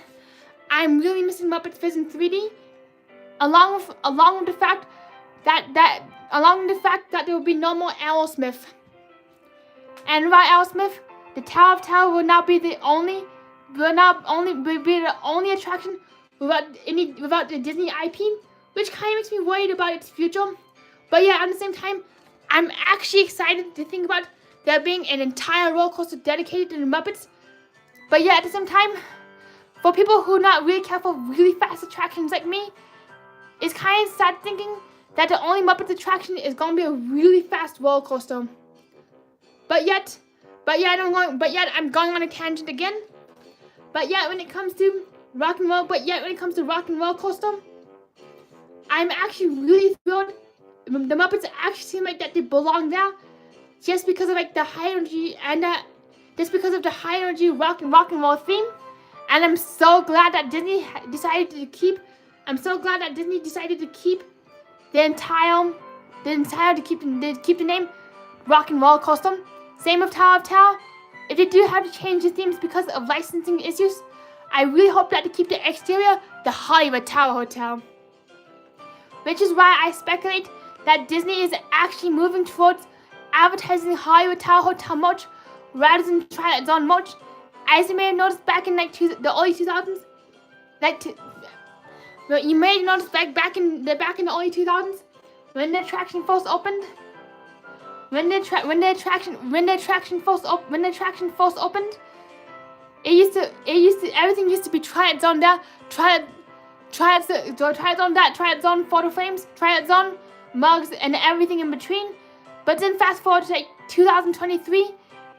I'm really missing Muppets Fizz in 3D, along with the fact that there will be no more Aerosmith. And without Aerosmith, the Tower of Terror will now be the only attraction without the Disney IP, which kind of makes me worried about its future. But yeah, at the same time, I'm actually excited to think about there being an entire roller coaster dedicated to the Muppets. But yeah, at the same time, for people who not really care for really fast attractions like me, it's kind of sad thinking that the only Muppets attraction is going to be a really fast roller coaster. But yet I'm going on a tangent again. But yet when it comes to rock and roll coaster, I'm actually really thrilled. The Muppets actually seem like that they belong there, just because of like the high energy and just because of the high energy rock and roll theme. And I'm so glad that Disney decided to keep. To keep the name Rock and Roller Coaster. Same with Tower of Terror. If they do have to change the themes because of licensing issues, I really hope that they keep the exterior the Hollywood Tower Hotel. Which is why I speculate that Disney is actually moving towards advertising the Hollywood Tower Hotel much rather than try its own much. As you may have noticed back in the early 2000s, you may have noticed back in the early 2000s when the attraction first opened. When the attraction first opened, everything used to be try its on there, try its on that, try its on photo frames, try its on mugs and everything in between. But then fast forward to like 2023,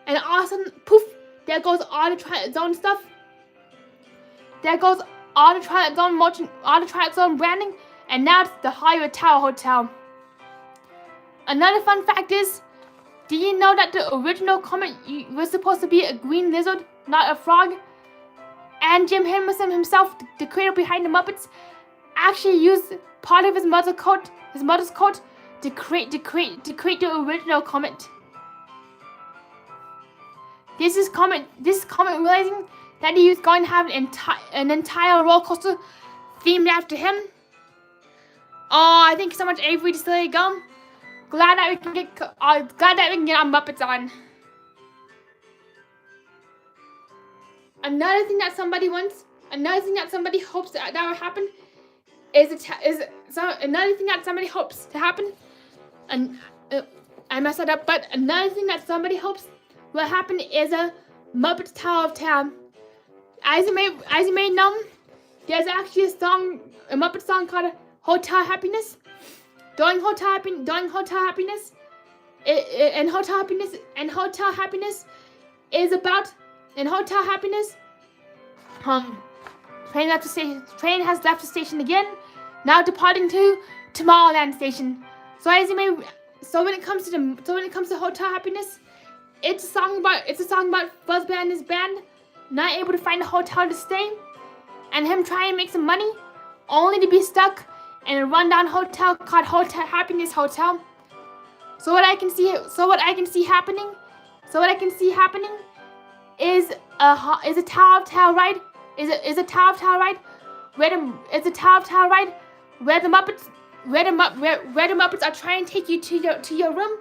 and all of a sudden, poof, there goes all the try its own stuff. There goes all the try its own merchant, all the try its own branding, and now it's the Hollywood Tower Hotel. Another fun fact is, did you know that the original comet was supposed to be a green lizard, not a frog? And Jim Henderson himself, the creator behind the Muppets, actually used part of his mother's coat to create the original comet. This comet realizing that he was going to have an entire roller coaster themed after him. Oh, I think so much Avery to let it go. Glad that we can get our Muppets on. Another thing that somebody hopes that will happen and I messed that up. But another thing that somebody hopes will happen is a Muppets Tower of Terror. As you may know, there's actually a Muppet song called Hotel Happiness. Hotel Happiness is about train has left the station again, now departing to Tomorrowland Station. So when it comes to Hotel Happiness, it's a song about Fuzzbear and his band not able to find a hotel to stay, and him trying to make some money, only to be stuck in a rundown hotel called Hotel Happiness Hotel. So what I can see happening is a Tower of Terror ride. Is a Tower of Terror ride where the Muppets are trying to take you to your room,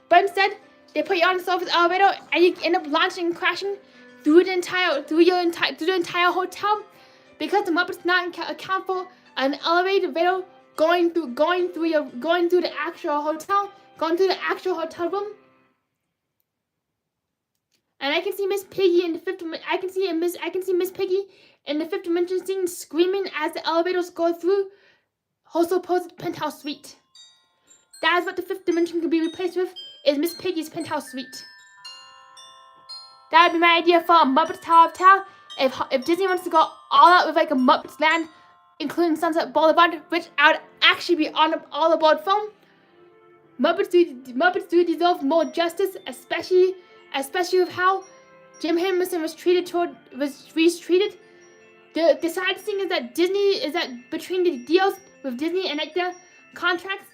but instead they put you on the surface elevator and you end up launching and crashing through the entire hotel, because the Muppets not account for an elevator going through the actual hotel room. And I can see Miss Piggy in the fifth. I can see Miss Piggy in the fifth dimension scene screaming as the elevators go through her supposed penthouse suite. That is what the fifth dimension could be replaced with, is Miss Piggy's penthouse suite. That would be my idea for a Muppets Tower of Terror. If Disney wants to go all out with like a Muppets Land, including Sunset Boulevard, which I would actually be all aboard film. Muppets do deserve more justice, especially with how Jim Henderson was treated. The sad thing is that between the deals with Disney and like the contracts,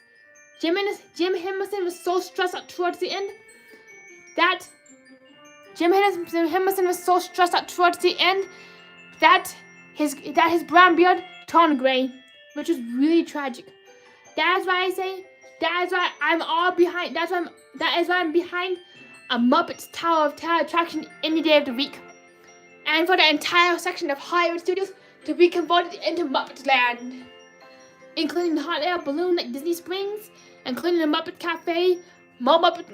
Jim Henderson was so stressed out towards the end that Jim Henderson was so stressed out towards the end that his brown beard turned gray, which is really tragic. That's why I say, that's why I'm all behind, that is why I'm behind a Muppets Tower of Terror attraction any day of the week. And for the entire section of Hollywood Studios to be converted into Muppet Land, including the hot air balloon at Disney Springs, including the Muppet Cafe, more Muppet,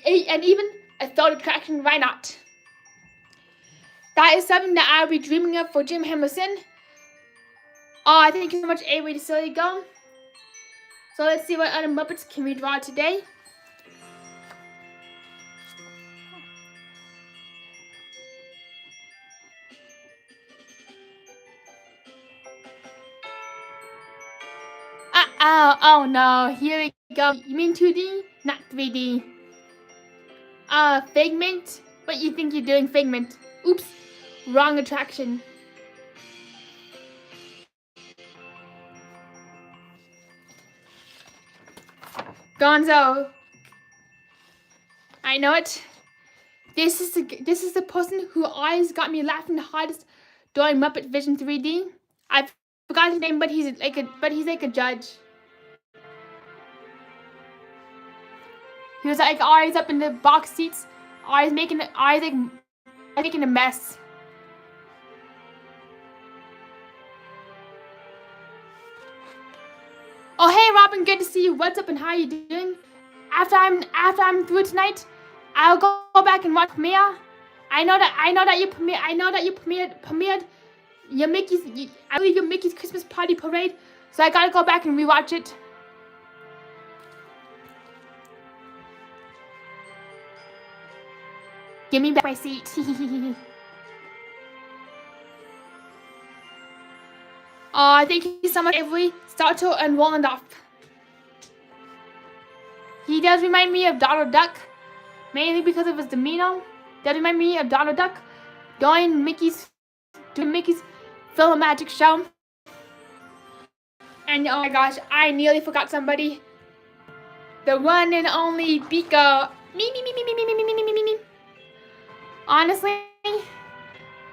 and even a third attraction, why not? That is something that I'll be dreaming of for Jim Henderson. Oh, thank you so much, Avery to Silly Go. So let's see what other Muppets can we draw today. Oh no, here we go. You mean 2D? Not 3D. Figment? What you think you're doing, Figment? Oops, wrong attraction. Gonzo. I know it. This is the person who always got me laughing the hardest during Muppet Vision 3D. I forgot his name, but he's like a judge. He was like always up in the box seats, always making a mess. Oh hey Robin, good to see you. What's up and how are you doing? After I'm through tonight, I'll go back and watch premiere. I know that you premiered your I believe your Mickey's Christmas Party Parade, so I gotta go back and rewatch it. Give me back my seat. Oh, thank you so much, Avery, Starto, and Wallendorf. He does remind me of Donald Duck, mainly because of his demeanor. Does remind me of Donald Duck doing Mickey's Film Magic show. And oh my gosh, I nearly forgot somebody. The one and only Beaker. Me. Honestly,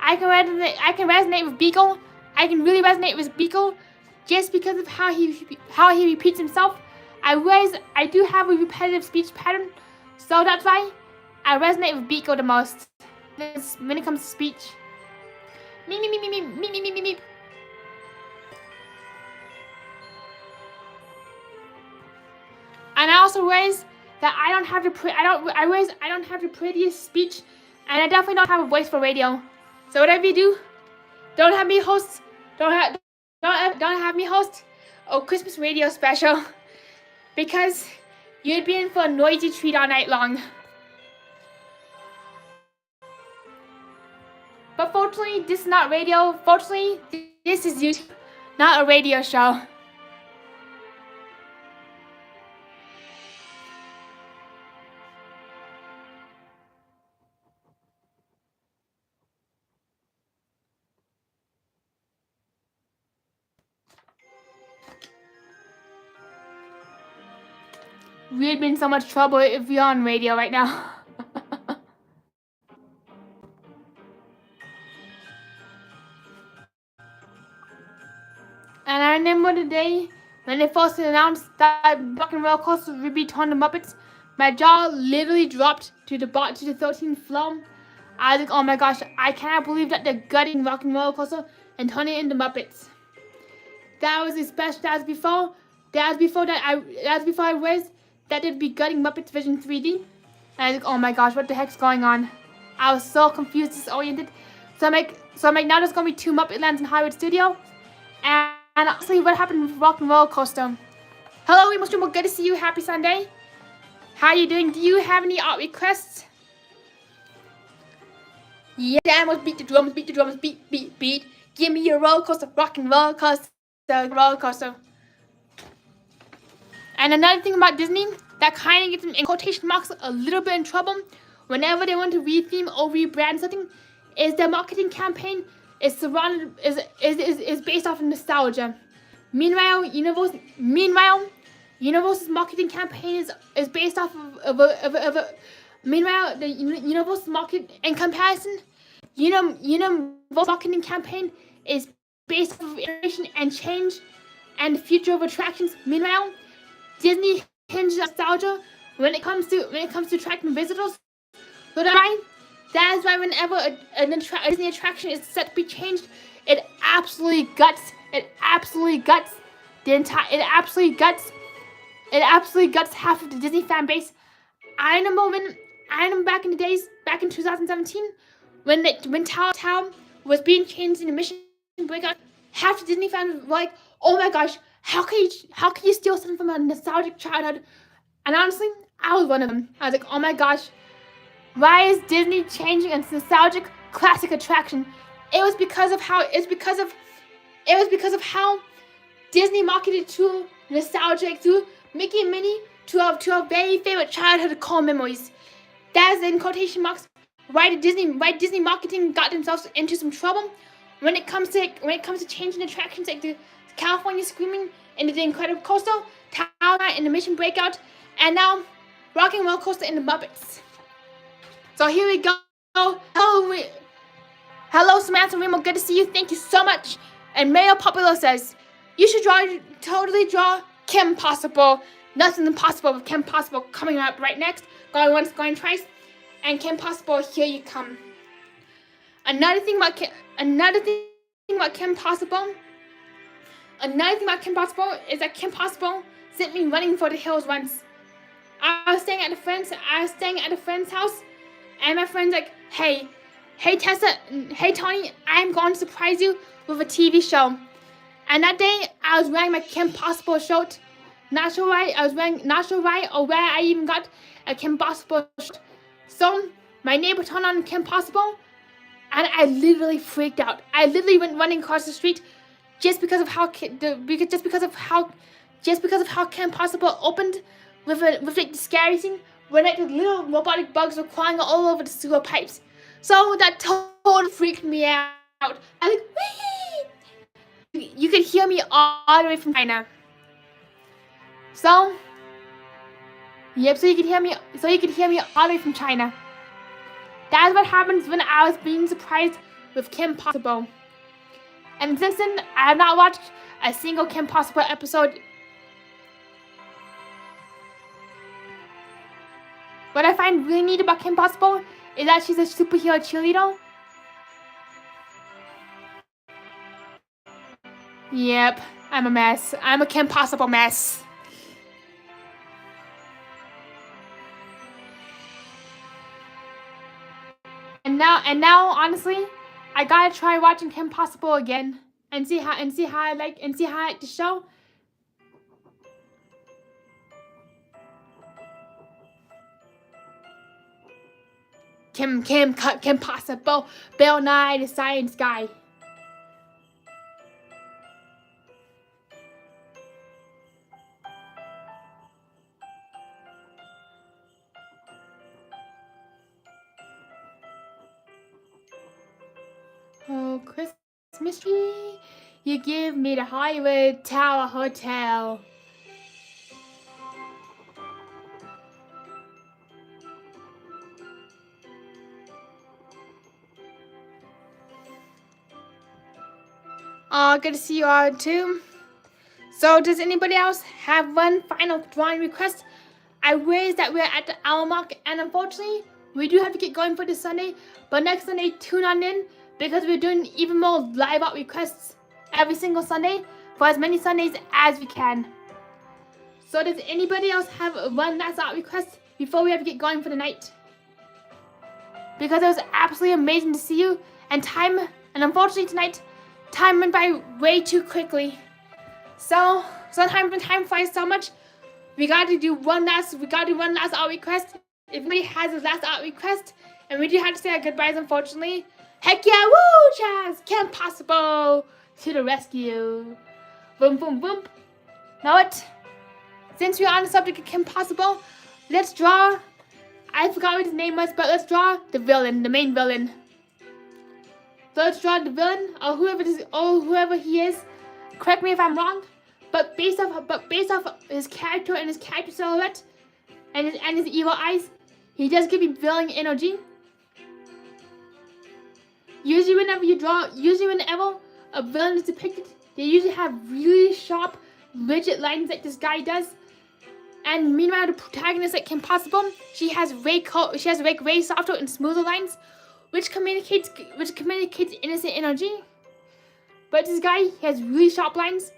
I can resonate with Beagle. I can really resonate with Beagle just because of how he repeats himself. I do have a repetitive speech pattern, so that's why I resonate with Beagle the most when it comes to speech. Me. And I also raise that I don't have the prettiest speech, and I definitely don't have a voice for radio. So whatever you do, don't have me host. Don't have me host a Christmas radio special, because you'd be in for a noisy treat all night long. But fortunately, this is not radio. Fortunately, this is YouTube, not a radio show. We'd be in so much trouble if we are on radio right now. And I remember the day when they first announced that Rock and Roller Coaster would be turned to Muppets. My jaw literally dropped to the 13th floor. I was like, oh my gosh, I cannot believe that they're gutting Rock and Roller Coaster and turning it into Muppets. That was especially that was before I realized that they'd be gutting Muppets Vision 3D. And I was like, oh my gosh, what the heck's going on? I was so confused, disoriented. So I'm like, now there's gonna be 2 Muppet Lands in Hollywood Studio. And honestly, what happened with Rock and Roller Coaster? Hello, Emo Streamer, good to see you. Happy Sunday. How are you doing? Do you have any art requests? Yeah, Dan, beat the drums, beat. Give me your roller coaster, Rock and Roller Coaster, roller coaster. And another thing about Disney that kind of gets them in quotation marks a little bit in trouble whenever they want to retheme or rebrand something is their marketing campaign is based off of nostalgia. Meanwhile, Universal's marketing campaign is based off of Meanwhile, the Universal market in comparison, Universal marketing campaign is based on innovation and change and the future of attractions. Meanwhile, Disney hinges on nostalgia when it comes to attracting visitors. So that is why whenever a Disney attraction is set to be changed, it absolutely guts half of the Disney fan base. I remember back in the days, back in 2017, when Town was being changed in the Mission Breakout, half the Disney fans were like, "Oh my gosh, how can you steal something from a nostalgic childhood?" And honestly, I was one of them. I was like, "Oh my gosh, why is Disney changing a nostalgic classic attraction?" It was because of how Disney marketed to nostalgic, to Mickey and Minnie, to our very favorite childhood core memories. That is in quotation marks why Disney marketing got themselves into some trouble when it comes to changing attractions like the California Screaming and the Incredible Coaster, Tower in the Mission Breakout, and now Rocking Roller Coaster in the Muppets. So here we go. Hello, Samantha Remo. Good to see you. Thank you so much. And Mayo Popular says, you should totally draw Kim Possible. Nothing impossible with Kim Possible coming up right next. Going once, going twice. And Kim Possible, here you come. Another thing about Kim Possible is that Kim Possible sent me running for the hills once. I was staying at a friend's house, and my friend's like, hey Tessa, hey Tony, I'm going to surprise you with a TV show. And that day, I was wearing my Kim Possible shirt. Not sure why or where I even got a Kim Possible shirt. So my neighbor turned on Kim Possible, and I literally freaked out. I literally went running across the street just because of how Kim Possible opened with like the scary scene where like the little robotic bugs were crawling all over the sewer pipes. So that totally freaked me out. I was like, wee! You could hear me all the way from China. So you could hear me all the way from China. That's what happens when I was being surprised with Kim Possible. And since then, I have not watched a single Kim Possible episode. What I find really neat about Kim Possible is that she's a superhero cheerleader. Yep, I'm a mess. I'm a Kim Possible mess. And now, honestly, I gotta try watching Kim Possible again and see how I like the show. Kim Possible, Bill Nye the Science Guy. Oh, Christmas tree, you give me the Hollywood Tower Hotel. Good to see you all too. So does anybody else have one final drawing request? I realize that we're at the hour mark, and unfortunately, we do have to get going for this Sunday. But next Sunday, tune on in, because we're doing even more live art requests every single Sunday for as many Sundays as we can. So does anybody else have one last art request before we have to get going for the night? Because it was absolutely amazing to see you, and unfortunately tonight, time went by way too quickly. So sometimes when time flies so much, we gotta do one last art request. If anybody has a last art request, and we do have to say our goodbyes, unfortunately. Heck yeah, woo, Chaz! Kim Possible to the rescue. Boom, boom, boom. Now what? Since we're on the subject of Kim Possible, let's draw. I forgot what his name was, but let's draw the villain, the main villain. So let's draw the villain, or whoever he is. Correct me if I'm wrong, but based off his character and his character silhouette, and his evil eyes, He does give me villain energy. Usually whenever a villain is depicted, they usually have really sharp, rigid lines like this guy does. And meanwhile, the protagonist, like Kim Possible, she has way softer and smoother lines, which communicates innocent energy. But this guy, he has really sharp lines.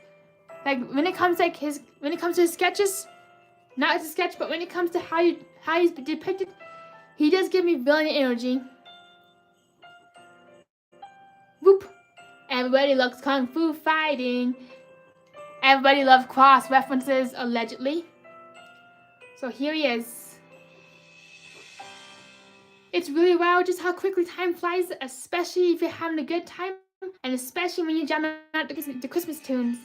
Like when it comes to his sketches, not as a sketch, but when it comes to how he's depicted, he does give me villain energy. Whoop! Everybody loves kung fu fighting. Everybody loves cross references, allegedly. So here he is. It's really wild just how quickly time flies, especially if you're having a good time, and especially when you're jamming out the Christmas tunes.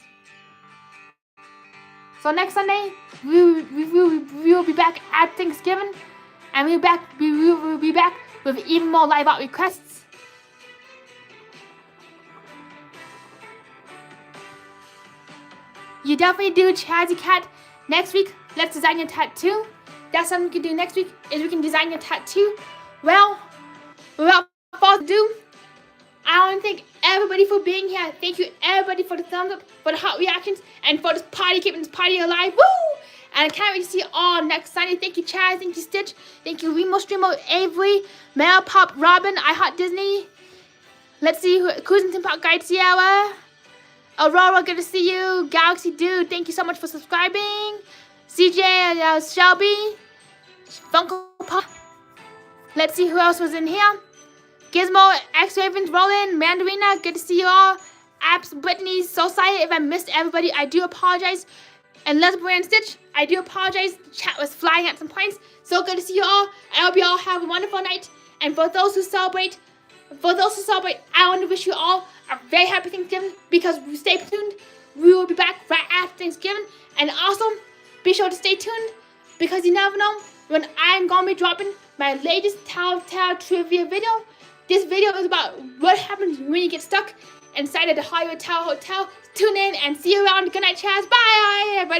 So next Sunday, we will be back at Thanksgiving, and we will be back with even more live art requests. You definitely do, Chazzy Cat. Next week, let's design your tattoo. That's something we can do next week, is we can design your tattoo. Well, without further ado, I want to thank everybody for being here. Thank you everybody for the thumbs up, for the hot reactions, and for this party, keeping this party alive. Woo! And I can't wait to see you all next Sunday. Thank you, Chaz. Thank you, Stitch. Thank you, Remo Streamo, Avery, Mel Pop, Robin, I Heart Disney. Let's see who, Cruising Tim Pop Guide, Sierra. Aurora, good to see you. Galaxy Dude, thank you so much for subscribing. CJ, Shelby, Funko Pop. Let's see who else was in here. Gizmo, X Ravens, Roland, Mandarina, good to see you all. Apps, Brittany, so sorry if I missed everybody. I do apologize. And Lesbian Stitch, I do apologize. The chat was flying at some points. So good to see you all. I hope you all have a wonderful night. And for those who celebrate, I want to wish you all a very happy Thanksgiving, because we stay tuned. We will be back right after Thanksgiving. And also, be sure to stay tuned, because you never know when I'm going to be dropping my latest Telltale trivia video. This video is about what happens when you get stuck inside of the Hollywood Tower Hotel. Tune in and see you around. Good night, Chaz. Bye, everybody.